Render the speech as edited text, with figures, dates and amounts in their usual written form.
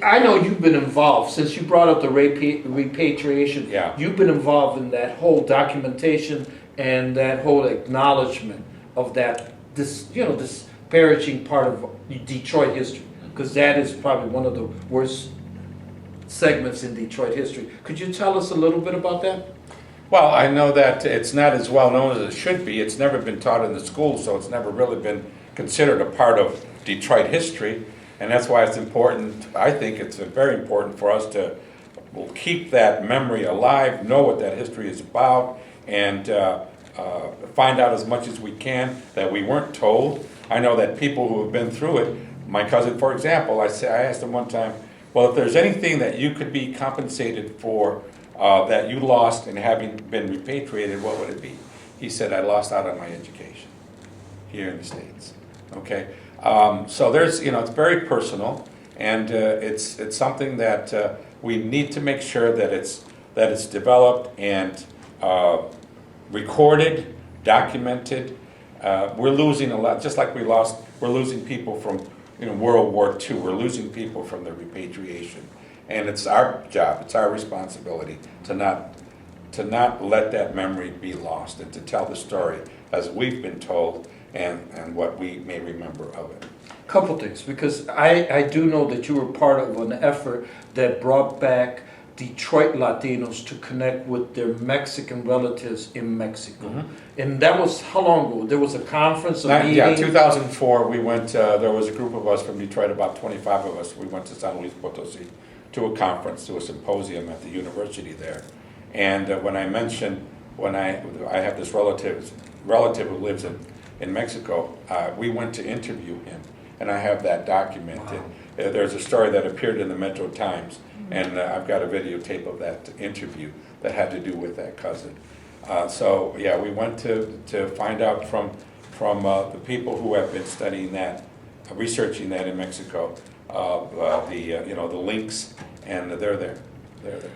I know you've been involved, since you brought up the repatriation. Yeah. You've been involved in that whole documentation and that whole acknowledgement of disparaging part of Detroit history, because that is probably one of the worst segments in Detroit history. Could you tell us a little bit about that? Well, I know that it's not as well known as it should be. It's never been taught in the schools, so it's never really been considered a part of Detroit history. And that's why it's important, I think it's very important for us to keep that memory alive, know what that history is about, and find out as much as we can that we weren't told. I know that people who have been through it, my cousin, for example, I asked him one time, well, if there's anything that you could be compensated for that you lost in having been repatriated, what would it be? He said, I lost out on my education here in the States. Okay, so there's, it's very personal, and it's something that we need to make sure that it's developed and recorded, documented. We're losing a lot, just like we're losing people from World War II. We're losing people from the repatriation, and it's our job, it's our responsibility to not let that memory be lost, and to tell the story as we've been told, and what we may remember of it. Couple things, because I do know that you were part of an effort that brought back Detroit Latinos to connect with their Mexican relatives in Mexico. Mm-hmm. And that was how long ago? There was a conference, a meeting? Yeah, 2004, we went, there was a group of us from Detroit, about 25 of us. We went to San Luis Potosi to a conference, to a symposium at the university there. And when I mentioned, I have this relative who lives in Mexico, we went to interview him, and I have that documented. Wow. There's a story that appeared in the Metro Times, and I've got a videotape of that interview that had to do with that cousin. So yeah, we went to find out from the people who have been studying that, researching that in Mexico, the links, and they're there. They're there.